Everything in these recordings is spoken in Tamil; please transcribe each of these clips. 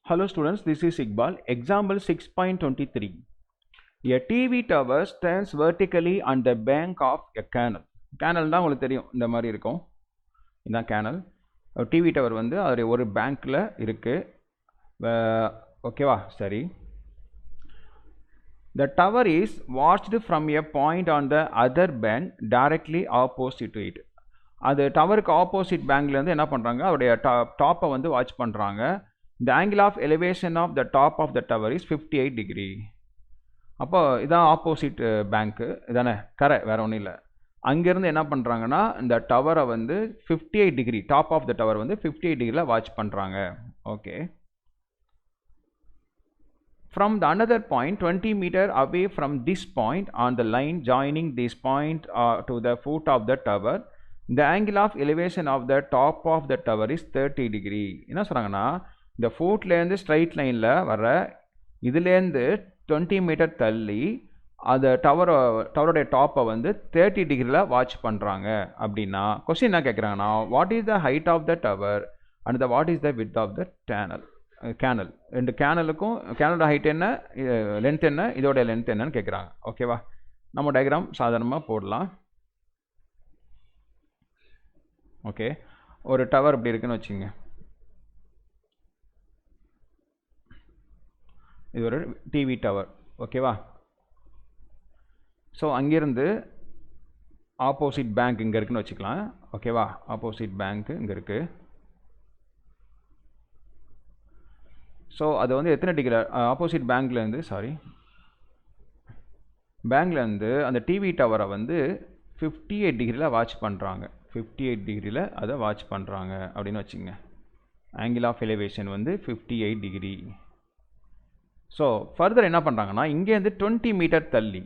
Hello students, this is Iqbal. Example 6.23. A TV tower stands vertically on the bank of a canal. Canal தான் உங்களுக்கு தெரியும், இந்த மாதிரி இருக்கும். இதுதான் canal. TV tower வந்து அது ஒரு பேங்க்ல இருக்கு. ஓகேவா? சரி. The tower is watched from a point on the other bank directly opposite to it. அது டவருக்கு ஆப்போசிட் பேங்க்லேருந்து என்ன பண்ணுறாங்க, அவருடைய டாப்பை வந்து வாட்ச் பண்ணுறாங்க. The angle of elevation of the top of the tower is 58 degree. அப்போ இதான் ஆப்போசிட் பேங்க்கு, இதானே கரை, வேற ஒன்றும் இல்லை. அங்கேருந்து என்ன பண்ணுறாங்கன்னா இந்த டவரை வந்து 58 degree, top of the tower வந்து 58 டிகிரியில் வாட்ச் பண்ணுறாங்க. Okay. From the another point 20 meter away from this point on the line joining this point to the foot of the tower, the angle of elevation of the top of the tower is 30 degree. என்ன சொல்கிறாங்கன்னா, இந்த ஃபுட்லேருந்து ஸ்ட்ரைட் லைனில் வர இதுலேருந்து 20 மீட்டர் தள்ளி அந்த டவரோடைய டாப்பை வந்து 30 டிகிரியில் வாட்ச் பண்ணுறாங்க. அப்படின்னா கொஸ்டின் என்ன கேட்குறாங்கன்னா, what is the height of the tower and what is the width of the canal. ரெண்டு கேனலுக்கும் கேனலோட ஹைட் என்ன, லென்த் என்ன, இதோட லென்த் என்னன்னு கேட்குறாங்க. ஓகேவா? நம்ம டயக்ராம் சாதாரணமாக போடலாம். ஓகே, ஒரு டவர் இப்படி இருக்குன்னு வச்சுங்க. இது ஒரு டிவி டவர். ஓகேவா? ஸோ அங்கேருந்து ஆப்போசிட் பேங்க் இங்கே இருக்குன்னு வச்சுக்கலாம். ஓகேவா? ஆப்போசிட் பேங்க்கு இங்கே இருக்குது. ஸோ அது வந்து எத்தனை டிகிரி ஆப்போசிட் பேங்க்லேருந்து பேங்க்லேருந்து அந்த டிவி டவரை வந்து 58 டிகிரியில் வாட்ச் பண்ணுறாங்க. 58 டிகிரியில் அதை வாட்ச் பண்ணுறாங்க அப்படின்னு வச்சுங்க. ஆங்கிள் ஆஃப் எலிவேஷன் வந்து 58 டிகிரி. ஸோ ஃபர்தர் என்ன பண்ணுறாங்கன்னா, இங்கேருந்து 20 மீட்டர் தள்ளி,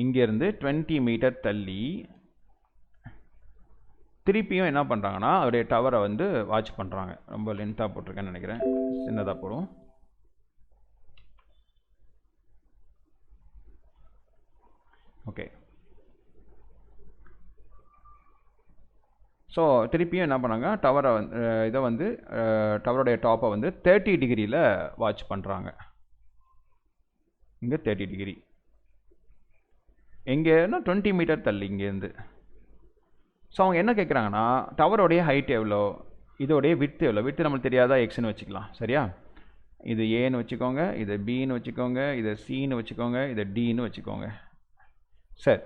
இங்கேருந்து 20 மீட்டர் தள்ளி திருப்பியும் என்ன பண்ணுறாங்கன்னா அவருடைய டவரை வந்து வாட்ச் பண்ணுறாங்க. ரொம்ப லென்த்தாக போட்டிருக்கேன்னு நினைக்கிறேன், சின்னதாக போடும். ஓகே. ஸோ திருப்பியும் என்ன பண்ணாங்க, டவரை இதை வந்து டவருடைய டாப்பை வந்து 30 டிகிரியில் வாட்ச் பண்ணுறாங்க. இங்கே 30 டிகிரி, எங்கேன்னா 20 மீட்டர் தள்ளி இங்கேருந்து. ஸோ அவங்க என்ன கேட்குறாங்கன்னா, டவரோடைய ஹைட் எவ்வளோ, இதோடைய விட்த் எவ்வளோ. விட்த் நம்மளுக்கு தெரியாதா, எக்ஸ்ன்னு வச்சுக்கலாம். சரியா? இது ஏன்னு வச்சுக்கோங்க, இது பின்னு வச்சுக்கோங்க, இதை சின்னு வச்சுக்கோங்க, இதை டின்னு வச்சுக்கோங்க. சரி,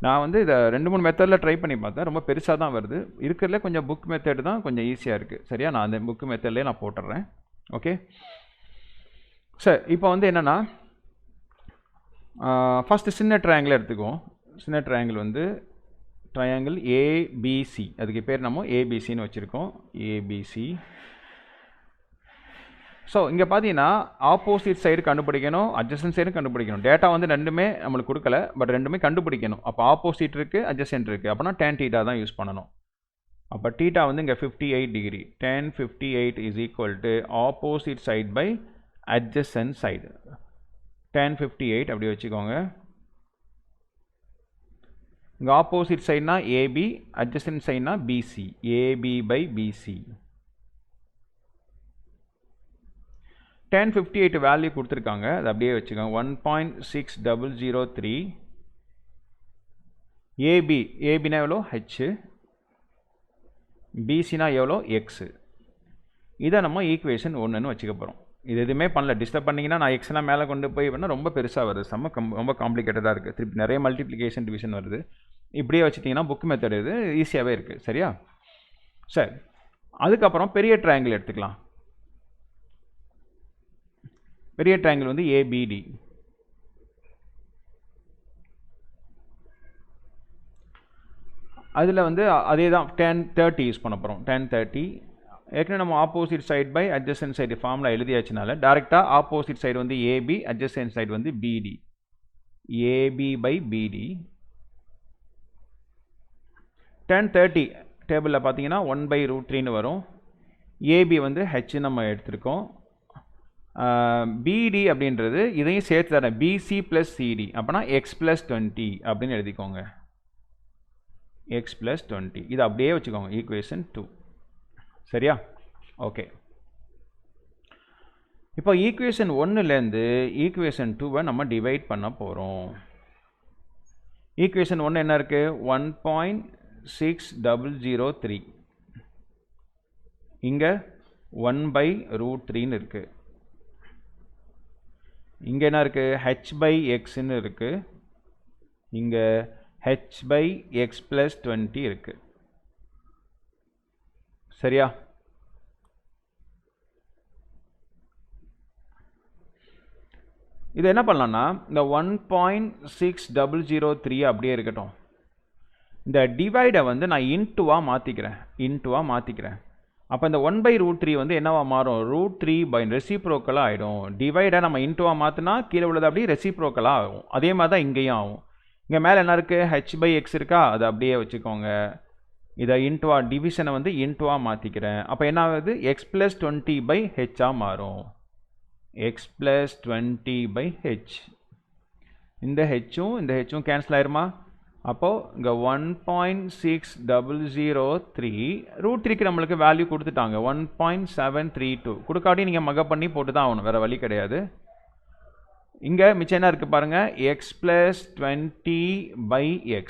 நான் வந்து இதை 2-3 மெத்தடில் ட்ரை பண்ணி பார்த்தேன். ரொம்ப பெருசாக தான் வருது. இருக்கிறதுல கொஞ்சம் புக் மெத்தட் தான் கொஞ்சம் ஈஸியாக இருக்குது. சரியா? நான் அந்த புக் மெத்தட்லேயே நான் போட்டுடுறேன். ஓகே. சரி, இப்போ வந்து என்னென்னா, ஃபஸ்ட்டு சின்ன ட்ரையாங்கிள் எடுத்துக்குவோம். சின்ன ட்ரையாங்கிள் வந்து ட்ரையாங்கிள் ஏபிசி, அதுக்கு பேர் நம்ம ஏபிசின்னு வச்சுருக்கோம். ஏபிசி. ஸோ இங்கே பார்த்தீங்கன்னா ஆப்போசிட் சைடு கண்டுபிடிக்கணும், அட்ஜசன்ட் சைடு கண்டுபிடிக்கணும். டேட்டா வந்து ரெண்டுமே நம்மளுக்கு கொடுக்கல, பட் ரெண்டுமே கண்டுபிடிக்கணும். அப்போ ஆப்போசிட் இருக்குது, அட்ஜசன்ட் இருக்குது. அப்போனா tan θ தான் யூஸ் பண்ணணும். அப்போ θ வந்து இங்கே 58 degree. tan 58 is equal to opposite side by adjacent side. tan 58 அப்படி வச்சுக்கோங்க. இங்கே ஆப்போசிட் சைட்னா ஏபி, அட்ஜசன்ட் சைட்னா BC. AB by BC. tan 58 value கொடுத்துருக்காங்க, அது அப்படியே வச்சுக்கோங்க. 1.6003. ஏபி, ஏபினா எவ்வளோ, ஹெச். பிசினா எவ்வளோ, எக்ஸு. இதை நம்ம ஈக்குவேஷன் 1ன்னு வச்சுக்க போகிறோம். இது எதுவுமே பண்ணல. டிஸ்டர்ப் பண்ணிங்கன்னா நான் எக்ஸ்லாம் மேலே கொண்டு போய் பண்ணால் ரொம்ப பெருசாக வருது, ரொம்ப காம்ப்ளிகேட்டடாக இருக்குது. திருப்பி நிறைய மல்டிப்ளிகேஷன் டிவிஷன் வருது. இப்படியே வச்சுட்டிங்கன்னா புக் மெத்தட் இது ஈஸியாகவே இருக்குது. சரியா? சரி, அதுக்கப்புறம் பெரிய ட்ரையாங்கிள் எடுத்துக்கலாம். பெரிய ட்ரையாங்கிள் வந்து ஏபிடி. அதில் வந்து அதே தான் tan 30 யூஸ் பண்ண போகிறோம். tan 30 ஏற்கனவே நம்ம opposite side by adjacent side formula எழுதியாச்சுனால டேரெக்டாக ஆப்போசிட் சைடு வந்து ஏபி, அட்ஜசன்ட் சைடு வந்து பிடி. ஏபி பை பிடி. tan 30 டேபிளில் பார்த்தீங்கன்னா 1/√3ன்னு வரும். ஏபி வந்து ஹெச் நம்ம எடுத்திருக்கோம். பிடி அப்படின்றது இதையும் சேர்த்து தரேன், பிசி ப்ளஸ் சிடி. அப்போனா எக்ஸ் ப்ளஸ் 20 அப்படின்னு எழுதிக்கோங்க. எக்ஸ் ப்ளஸ் 20 இது அப்படியே வச்சுக்கோங்க, ஈக்குவேஷன் 2. சரியா? ஓகே. இப்போ ஈக்குவேஷன் 1லேருந்து ஈக்குவேஷன் 2 நம்ம டிவைட் பண்ண போகிறோம். ஈக்குவேஷன் 1 என்ன இருக்குது? 1.6003. இங்கே 1/√3ன்னு இருக்குது. இங்கே என்ன இருக்குது? h/xன்னு இருக்குது. இங்கே h/x+20 இருக்குது. சரியா? இது என்ன பண்ணலாம்னா இந்த 1.6003 அப்படியே இருக்கட்டும். இந்த டிவைடை வந்து நான் இன்ட்டுவாக மாற்றிக்கிறேன். அப்போ இந்த 1/√3 வந்து என்னவா மாறும்? √3 ரெசிப்ரோக்கலாக ஆகிடும். டிவைடை நம்ம இன்ட்டுவாக மாற்றினா கீழே உள்ளது அப்படியே ரெசிப்ரோக்கலாக ஆகும். அதே மாதிரி தான் இங்கேயும் ஆகும். இங்கே மேலே என்ன இருக்குது? h/x இருக்கா? அதை அப்படியே வச்சுக்கோங்க. இதை இன்ட்டுவாக டிவிஷனை வந்து இன்ட்டுவாக மாற்றிக்கிறேன். அப்போ என்ன ஆகுது? x+20/h மாறும். x+20/h. இந்த ஹெச்சும் கேன்சல் ஆயிருமா? அப்போது இங்கே 1.6003 √3க்கு நம்மளுக்கு வேல்யூ கொடுத்துட்டாங்க 1.732. கொடுக்காட்டி நீங்கள் மகப் பண்ணி போட்டு தான் ஆகணும், வேறு வழி கிடையாது. இங்கே மிச்சம் என்ன இருக்குது பாருங்கள்? x+20/x.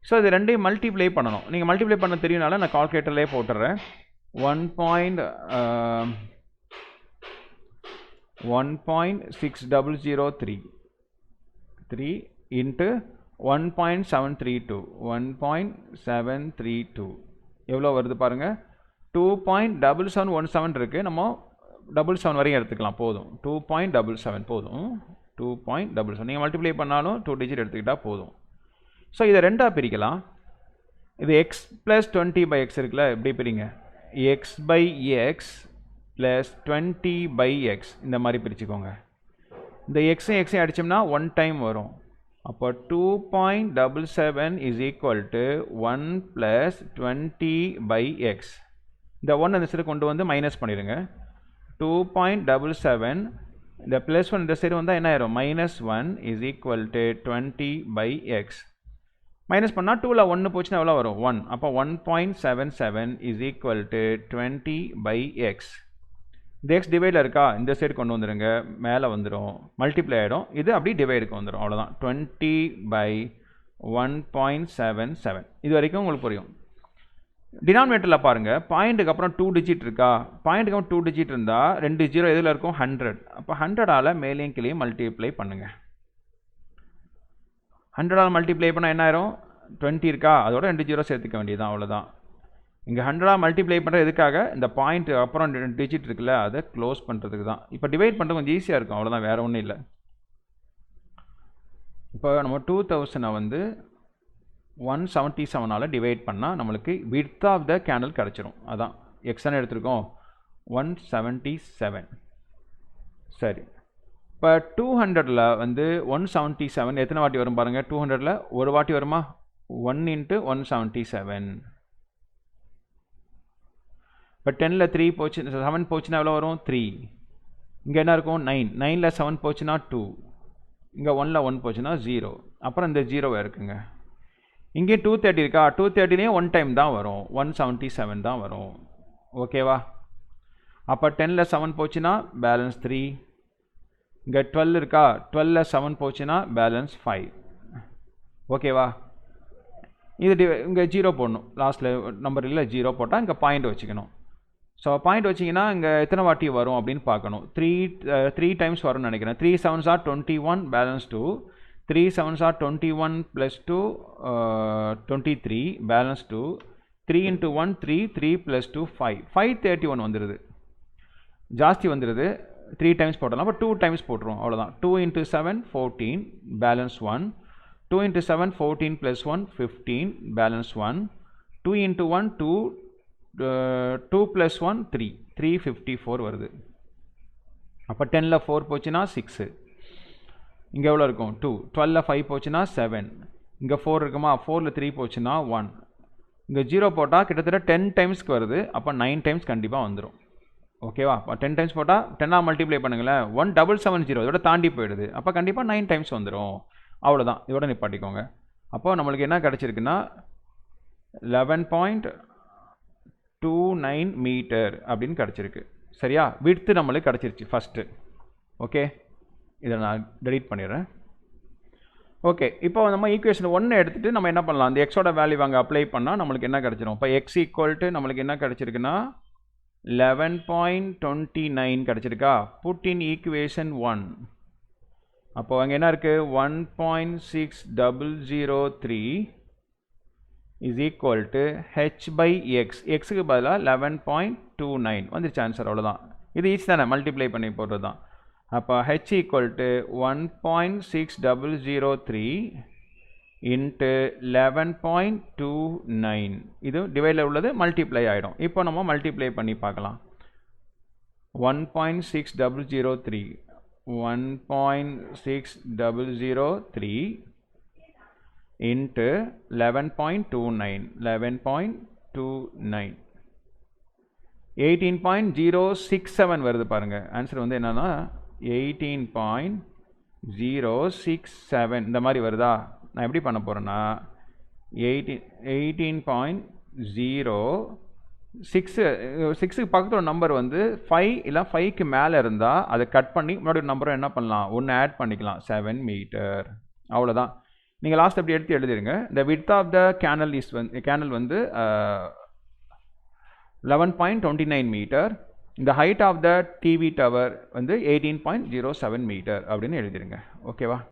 ஸோ இது ரெண்டையும் மல்டிப்ளை பண்ணணும். நீங்கள் மல்டிப்ளை பண்ண தெரியும்னால நான் கால்குலேட்டர்லேயே போட்டுறேன். 1.6003 இன்ட்டு 1.732 எவ்வளோ வருது பாருங்கள்? 2.7717 இருக்குது. நம்ம 77 வரையும் எடுத்துக்கலாம், போதும். 2.77 போதும். 2.77 நீங்கள் மல்டிப்ளை பண்ணாலும் 2 டிஜிட் எடுத்துக்கிட்டால் போதும். ஸோ இதை ரெண்டாக பிரிக்கலாம். இது x+20/x இருக்குல்ல, எப்படி பிரிங்க? x/x + 20/x இந்த மாதிரி பிரிச்சுக்கோங்க. இந்த எக்ஸையும் அடித்தோம்னா 1 டைம் வரும். அப்போ 2.77 = 1 + 20/x. இந்த 1 அந்த சைடு கொண்டு வந்து மைனஸ் பண்ணிடுங்க. 2.77 இந்த +1 இந்த சைடு வந்தால் என்ன ஆயிரும்? -1 = 20/x. மைனஸ் பண்ணால் 2ல் 1 போச்சுன்னா எவ்வளோ வரும்? 1. அப்போ 1.77 = 20/x. இந்த எக்ஸ் டிவைடில் இருக்கா? இந்த சைடு கொண்டு வந்துடுங்க, மேலே வந்துடும், மல்டிப்ளை ஆகிடும். இது அப்படி டிவைடுக்கு வந்துடும், அவ்வளோதான். 20/1.77. இது வரைக்கும் உங்களுக்கு புரியும். டினாமினேட்டரில் பாருங்கள், பாயிண்ட்டுக்கு அப்புறம் 2 டிஜிட் இருக்கா? பாயிண்ட்டுக்கு அப்புறம் 2 டிஜிட் இருந்தால் 2 0 எதில் இருக்கும்? 100. அப்போ 100ஆல் மேலேயும் கீழே மல்டிப்ளை பண்ணுங்கள். 100ஆல் மல்டிப்ளை பண்ணால் என்ன ஆயிரும்? 20 இருக்கா? அதோட 2 0 சேர்த்துக்க வேண்டியதுதான், அவ்வளோதான். இங்கே 100ஆல் மல்டிப்ளை பண்ணுறது எதுக்காக? இந்த பாயிண்ட் அப்புறம் 2 டிஜிட் இருக்குல்ல, அதை க்ளோஸ் பண்ணுறதுக்கு தான். இப்போ டிவைட் பண்ணுறது கொஞ்சம் ஈஸியாக இருக்கும், அவ்வளோதான், வேறு ஒன்றும் இல்லை. இப்போ நம்ம 2000 வந்து 177ஆல் டிவைட் பண்ணால் நம்மளுக்கு விட்த் ஆஃப் த கேண்டில் கிடச்சிரும். அதான் எக்ஸ்ன்னு எடுத்துருக்கோம், 177. சரி, இப்போ 200ல் வந்து 177 எத்தனை வாட்டி வரும் பாருங்கள்? 200ல் ஒரு வாட்டி வருமா? 1 × 177. இப்போ 10ல் 3 போச்சு, 7 போச்சுன்னா எவ்வளோ வரும்? 3. இங்கே என்ன இருக்கும்? 9. 9ல் 7 போச்சுன்னா 2. இங்கே 1ல் 1 போச்சுன்னா 0. அப்புறம் இந்த 0 இருக்குங்க. இங்கே 230 இருக்கா? 230லேயும் 1 டைம் தான் வரும், 177 தான் வரும். ஓகேவா? அப்போ 10ல் 7 போச்சுன்னா பேலன்ஸ் 3. இங்கே 12 இருக்கா? 12ல் 7 போச்சுன்னா பேலன்ஸ் 5. ஓகேவா? இது இங்கே 0 போடணும், லாஸ்ட்டில் நம்பர் இல்லை, 0 போட்டால் இங்கே பாயிண்ட் வச்சுக்கணும். ஸோ பாயிண்ட் வச்சிங்கன்னா இங்கே எத்தனை வாட்டி வரும் அப்படின்னு பார்க்கணும். 3 டைம்ஸ் வரும்னு நினைக்கிறேன். 3 7s are 21, balance 2. 3 7s are 21 + 2 23, balance 2. 3 × 1 3, 3 + 2 5. 531 வந்துடுது, ஜாஸ்தி வந்துடுது. 3 டைம்ஸ் போட்டலாம், அப்போ 2 டைம்ஸ் போட்டுருவோம், அவ்வளோதான். 2 × 7 14, பேலன்ஸ் 1. 2 × 7 14 + 1 15, பேலன்ஸ் 1. 2 × 1 2, 2 + 1 3, 354 வருது. அப்போ 10ல் 4 போச்சுன்னா 6. இங்கே எவ்வளோ இருக்கும்? 2. 12ல் 5 போச்சுன்னா 7. இங்கே 4 இருக்குமா? 4ல் 3 போச்சுன்னா 1. இங்கே 0 போட்டால் கிட்டத்தட்ட 10 டைம்ஸ்க்கு வருது. அப்போ 9 டைம்ஸ் கண்டிப்பாக வந்துடும். ஓகேவா? அப்போ 10 டைம்ஸ் போட்டால் 10ஆக மல்டிப்ளை பண்ணுங்களேன், 1770 இதோட தாண்டி போயிடுது. அப்போ கண்டிப்பாக 9 டைம்ஸ் வந்துடும். அவ்வளோதான், இதோட நிப்பாட்டிக்கோங்க. அப்போ நம்மளுக்கு என்ன கிடச்சிருக்குன்னா 11.29 மீட்டர் அப்படின்னு கிடச்சிருக்கு. சரியா? width நம்மளுக்கு கிடச்சிருச்சு ஃபஸ்ட்டு. ஓகே, இதை நான் டெலீட் பண்ணிடுறேன். ஓகே, இப்போ நம்ம ஈக்குவேஷன் 1 எடுத்துகிட்டு நம்ம என்ன பண்ணலாம், அந்த எக்ஸோட வேல்யூ அங்கே அப்ளை பண்ணால் நம்மளுக்கு என்ன கிடச்சிரும்? இப்போ எக்ஸ் ஈக்குவல் டு நம்மளுக்கு என்ன கிடச்சிருக்குன்னா 11.29 கிடச்சிருக்கா? Put in equation 1. அப்போ அங்கே என்ன இருக்குது? 1.6003 is equal to h by x. xக்கு பதிலாக 11.29 வந்துருச்சு ஆன்சர். அவ்வளோதான். இது ஈஸி தானே, மல்டிப்ளை பண்ணி போடுறது தான். அப்போ h equal to 1.6003 into 11.29. இது டிவைடில் உள்ளது மல்டிப்ளை ஆகிடும். இப்போ நம்ம மல்டிப்ளை பண்ணி பார்க்கலாம். 1.6003 1.6003 into 11.29 11.29 18.067 வருது பாருங்க. ஆன்சர் வந்து என்னன்னா 18.067 இந்த மாதிரி வருதா? நான் எப்படி பண்ண போறேன்னா 18.06 பக்கத்தில் ஒரு நம்பர் வந்து 5 இல்லை 5க்கு மேலே இருந்தால் அதை கட் பண்ணி முன்னாடி ஒரு நம்பரை என்ன பண்ணலாம், ஒன்று ஆட் பண்ணிக்கலாம். 7 மீட்டர். அவ்வளோதான். நீங்கள் லாஸ்ட் அப்படி எடுத்து எழுதிடுங்க. இந்த width ஆஃப் த கேனல் வந்து 11.29 மீட்டர். இந்த height of the TV tower வந்து 18.07 மீட்டர் அப்படின்னு எழுதிடுங்க. ஓகேவா?